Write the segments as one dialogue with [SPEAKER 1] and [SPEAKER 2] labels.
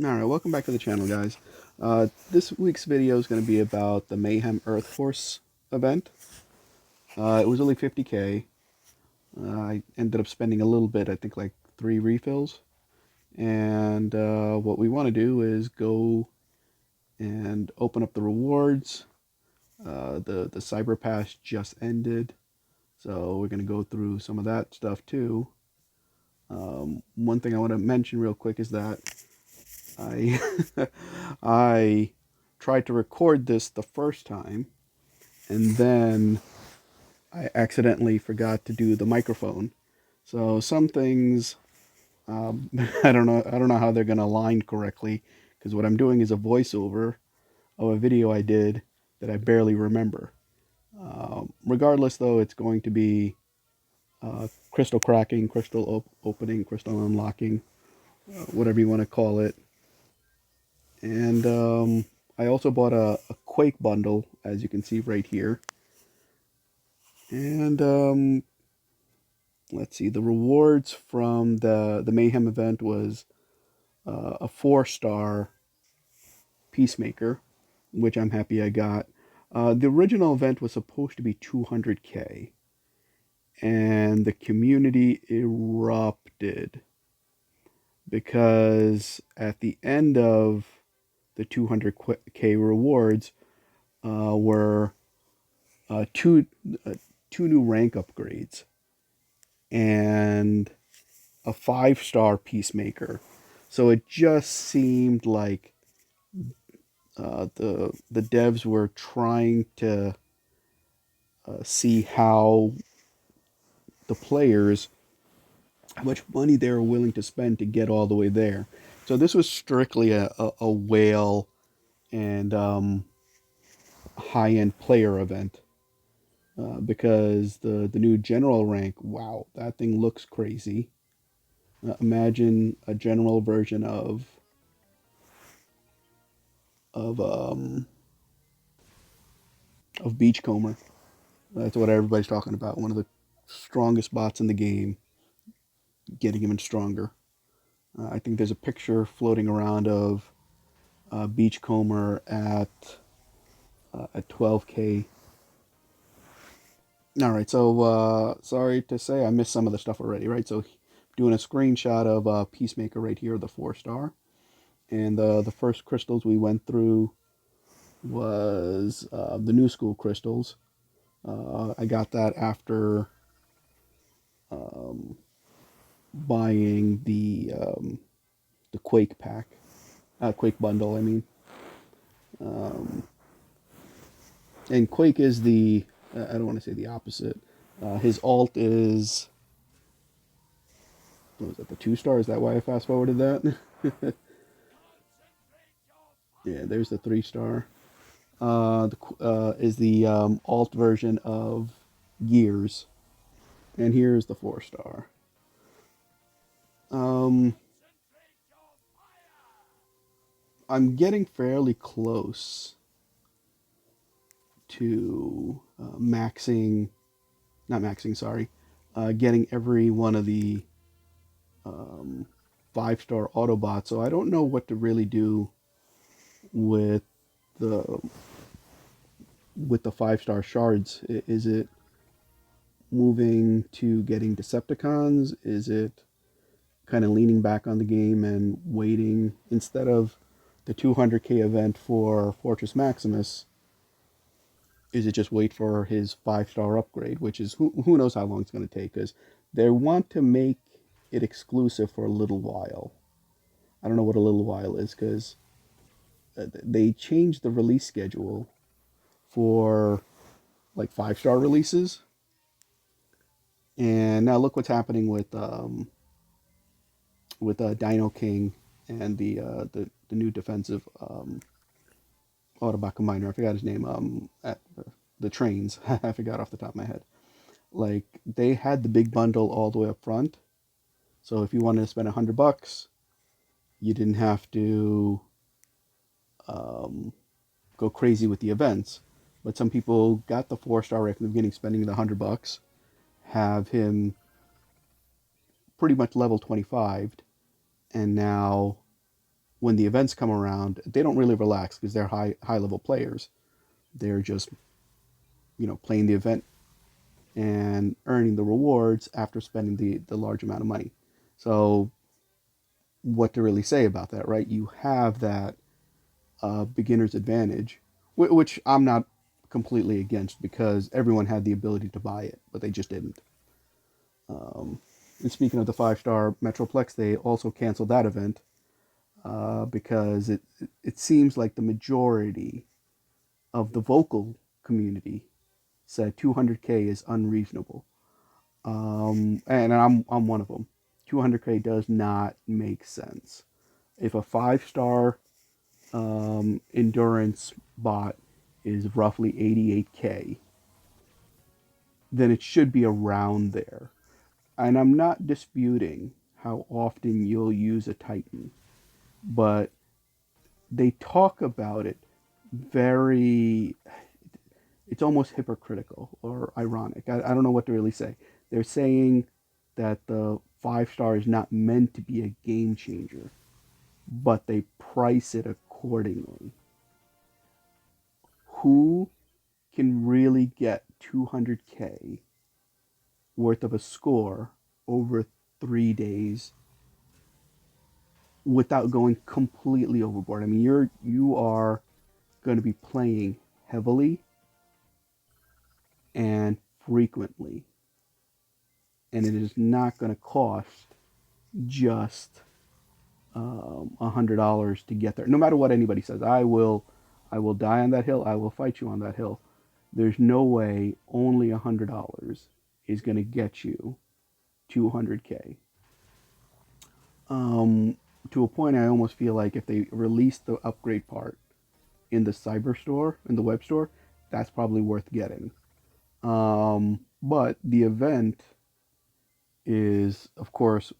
[SPEAKER 1] Alright, welcome back to the channel, guys. This week's video is going to be about the Mayhem EarthForce event. It was only 50k. I ended up spending a little bit, I think like 3 refills. And what we want to do is go and open up the rewards. The Cyberpass just ended, so we're going to go through some of that stuff too. One thing I want to mention real quick is that I I tried to record this the first time, and then I accidentally forgot to do the microphone. So some things I don't know how they're gonna align correctly, because what I'm doing is a voiceover of a video I did that I barely remember. Regardless, though, it's going to be crystal cracking, opening, crystal unlocking, whatever you want to call it. And I also bought a Quake bundle, as you can see right here. And let's see, the rewards from the Mayhem event was a 4-star PeaceMaker, which I'm happy I got. The original event was supposed to be 200k, and the community erupted because at the end of the 200k rewards were uh, two uh, two new rank upgrades and a 5-star PeaceMaker. So it just seemed like the devs were trying to see how the players, how much money they were willing to spend to get all the way there. So this was strictly a whale and high end player event. Because the new general rank, wow, that thing looks crazy. Imagine a general version of um of Beachcomber. That's what everybody's talking about. One of the strongest bots in the game, getting even stronger. I think there's a picture floating around of Beachcomber at 12k. All right, so sorry to say I missed some of the stuff already. Right, so doing a screenshot of PeaceMaker right here, the 4-star, and the first crystals we went through was the new school crystals. I got that after um, buying the Quake pack, Quake bundle. I mean, um, and Quake is the I don't want to say the opposite. His alt is, what was that, the 2-star? Is that why I fast forwarded that? Yeah, there's the 3-star. Is the alt version of Gears, and here's the 4-star. Um, I'm getting fairly close to not maxing, sorry, getting every one of the um, 5-star Autobots. So I don't know what to really do with the 5-star shards. Is it moving to getting Decepticons? Is it kind of leaning back on the game and waiting instead of the 200k event for Fortress Maximus? Is it just wait for his 5-star upgrade, which is who knows how long it's going to take, because they want to make it exclusive for a little while. I don't know what a little while is, because they changed the release schedule for like 5-star releases, and now look what's happening with Dino King and the new defensive Autobot combiner. I forgot his name. At the trains, I forgot off the top of my head. Like, they had the big bundle all the way up front, so if you wanted to spend $100, you didn't have to um, go crazy with the events. But some people got the 4-star right from the beginning, spending the $100, have him pretty much level 25, and now when the events come around, they don't really relax because they're high level players. They're just playing the event and earning the rewards after spending the large amount of money. So what to really say about that, right? You have that beginner's advantage, which I'm not completely against because everyone had the ability to buy it, but they just didn't. Um, and speaking of the 5-star Metroplex, they also canceled that event because it seems like the majority of the vocal community said 200K is unreasonable. And I'm one of them. 200K does not make sense. If a 5-star endurance bot is roughly 88K, then it should be around there. And I'm not disputing how often you'll use a Titan, but they talk about it very, it's almost hypocritical or ironic. I don't know what to really say. They're saying that the 5-star is not meant to be a game changer, but they price it accordingly. Who can really get 200K worth of a score over 3 days without going completely overboard? I mean, you are going to be playing heavily and frequently, and it is not going to cost just $100 to get there. No matter what anybody says, I will die on that hill. I will fight you on that hill. There's no way only $100 is going to get you 200K. Um, to a point, I almost feel like if they release the upgrade part in the cyber store, in the web store, that's probably worth getting. But the event is, of course,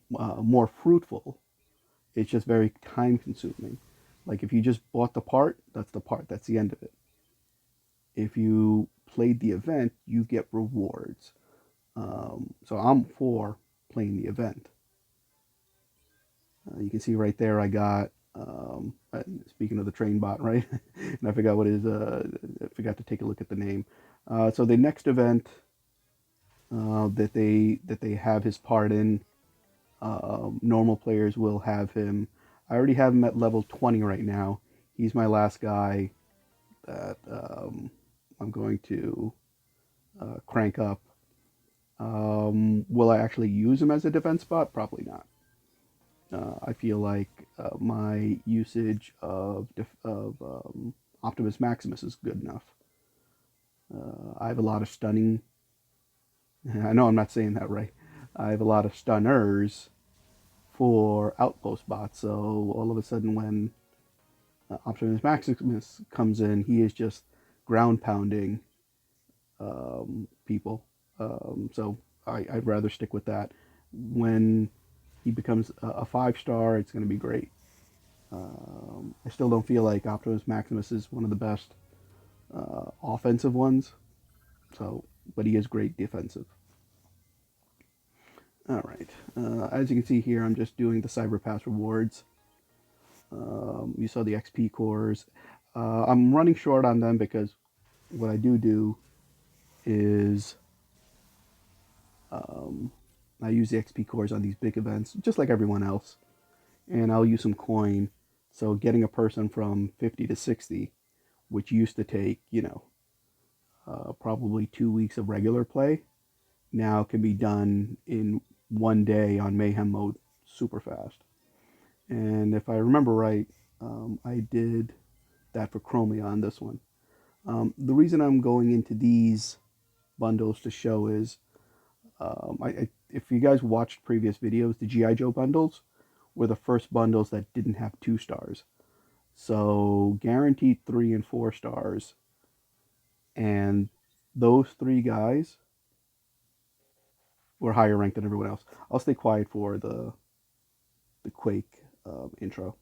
[SPEAKER 1] more fruitful. It's just very time consuming. Like if you just bought the part, that's the part. That's the end of it. If you played the event, you get rewards. So I'm for playing the event. You can see right there, I got. Speaking of the train bot, right? And I forgot what his. I forgot to take a look at the name. So the next event that they have his part in, normal players will have him. I already have him at level 20 right now. He's my last guy that I'm going to crank up. Will I actually use him as a defense bot? Probably not. I feel like my usage of Optimus Maximus is good enough. I have a lot of stunning. I know I'm not saying that right. I have a lot of stunners for outpost bots. So all of a sudden, when Optimus Maximus comes in, he is just ground pounding people. So I'd rather stick with that. When he becomes a 5-star, it's going to be great. I still don't feel like Optimus Maximus is one of the best offensive ones. So, but he is great defensive. All right. As you can see here, I'm just doing the Cyberpass rewards. You saw the XP cores. I'm running short on them because what I do is I use the XP cores on these big events, just like everyone else, and I'll use some coin. So getting a person from 50 to 60, which used to take, probably 2 weeks of regular play, now can be done in one day on Mayhem mode super fast. And if I remember right, I did that for Chromia on this one. The reason I'm going into these bundles to show is, if you guys watched previous videos, the G.I. Joe bundles were the first bundles that didn't have 2 stars. So guaranteed 3 and 4 stars. And those 3 guys were higher ranked than everyone else. I'll stay quiet for the Quake intro.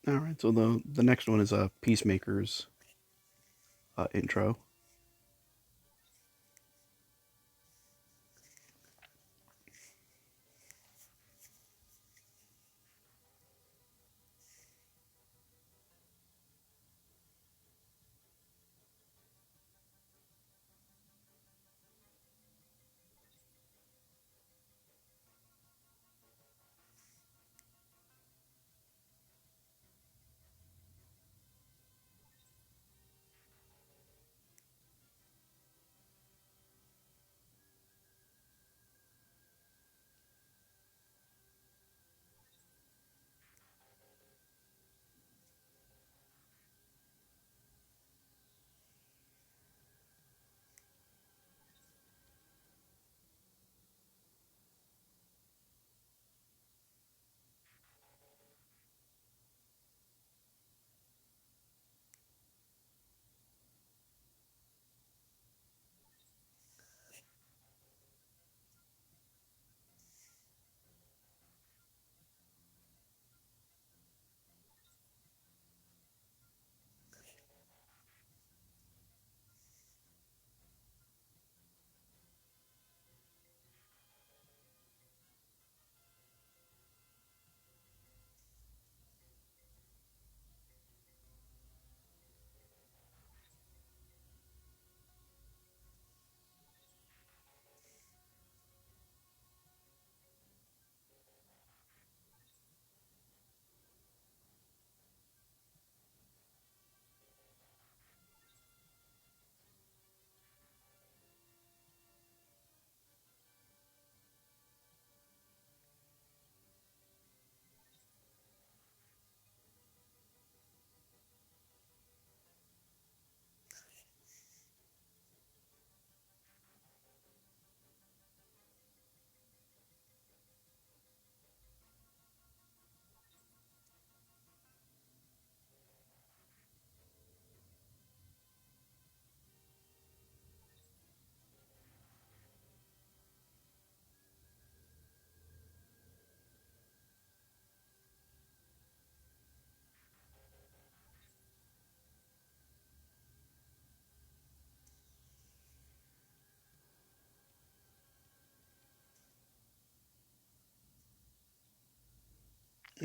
[SPEAKER 1] All right, so the next one is a Peacemaker's intro.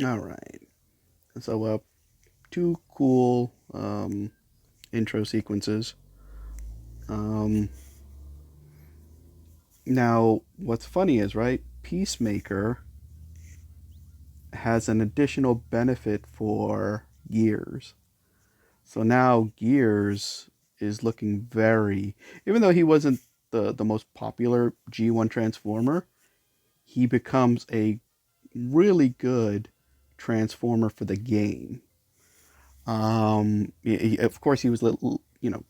[SPEAKER 1] All right. So two cool intro sequences. Um, Now, what's funny is, right, Peacemaker has an additional benefit for Gears. So now Gears is looking very, even though he wasn't the most popular G1 Transformer, he becomes a really good Transformer for the game. Of course, he was, a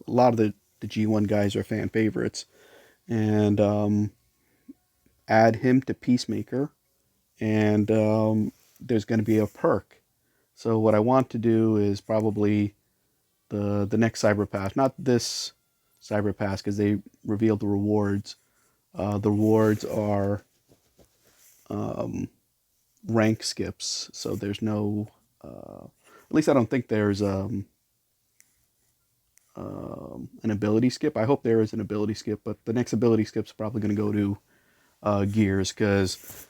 [SPEAKER 1] lot of the G1 guys are fan favorites. And add him to Peacemaker, and there's going to be a perk. So what I want to do is probably the next Cyberpass, not this Cyberpass because they revealed the rewards. The rewards are rank skips, so there's no. At least I don't think there's an ability skip. I hope there is an ability skip, but the next ability skip is probably going to go to Gears because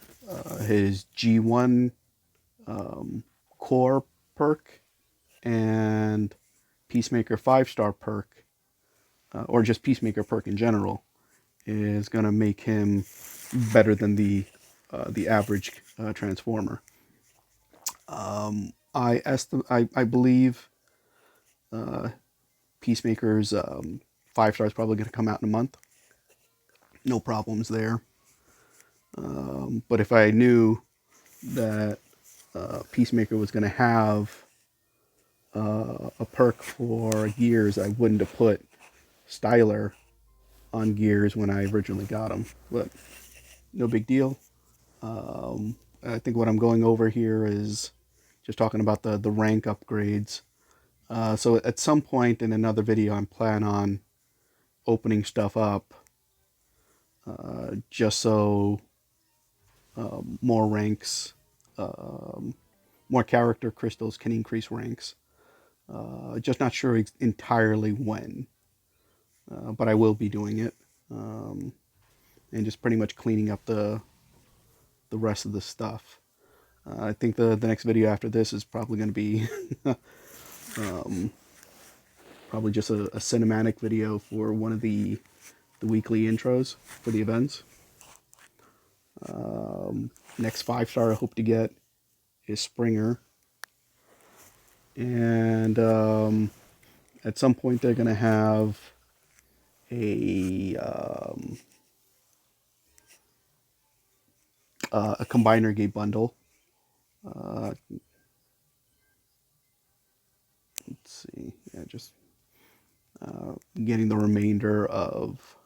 [SPEAKER 1] his G1 core perk and Peacemaker 5-star perk, or just Peacemaker perk in general, is going to make him better than the average Transformer. I believe Peacemaker's 5-star is probably going to come out in a month. No problems there. But if I knew that Peacemaker was going to have a perk for Gears, I wouldn't have put Styler on Gears when I originally got him. But no big deal. I think what I'm going over here is just talking about the rank upgrades. So at some point in another video, I'm plan on opening stuff up just so more ranks more character crystals can increase ranks. Just not sure entirely when, but I will be doing it, and just pretty much cleaning up the rest of the stuff. I think the next video after this is probably going to be probably just a cinematic video for one of the weekly intros for the events. Next 5-star I hope to get is Springer, and at some point they're going to have a combiner gate bundle. Let's see, yeah, just getting the remainder of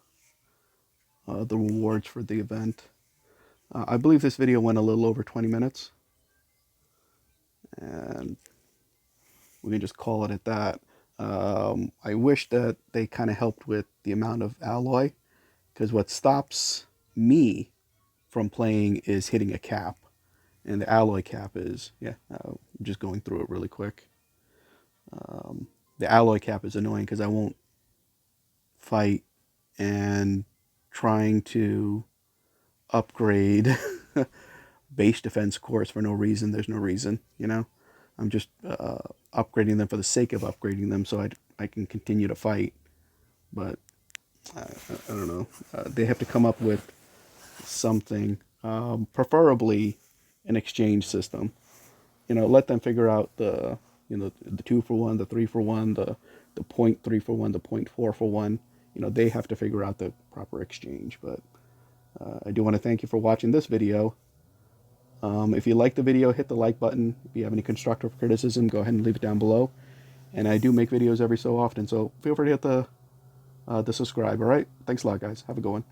[SPEAKER 1] the rewards for the event. I believe this video went a little over 20 minutes, and we can just call it at that. I wish that they kind of helped with the amount of alloy, because what stops me from playing is hitting a cap, and the alloy cap is, yeah, I'm just going through it really quick. The alloy cap is annoying because I won't fight and trying to upgrade base defense cores for no reason. There's no reason, you know. I'm just upgrading them for the sake of upgrading them so I can continue to fight. But I don't know. They have to come up with something, preferably an exchange system. You know, let them figure out the 2-for-1, the 3-for-1, the 0.3-for-1, the 0.4-for-1. You know, they have to figure out the proper exchange. But I do want to thank you for watching this video. If you like the video, hit the like button. If you have any constructive criticism, go ahead and leave it down below. And I do make videos every so often, so feel free to hit the subscribe. All right, thanks a lot, guys. Have a good one.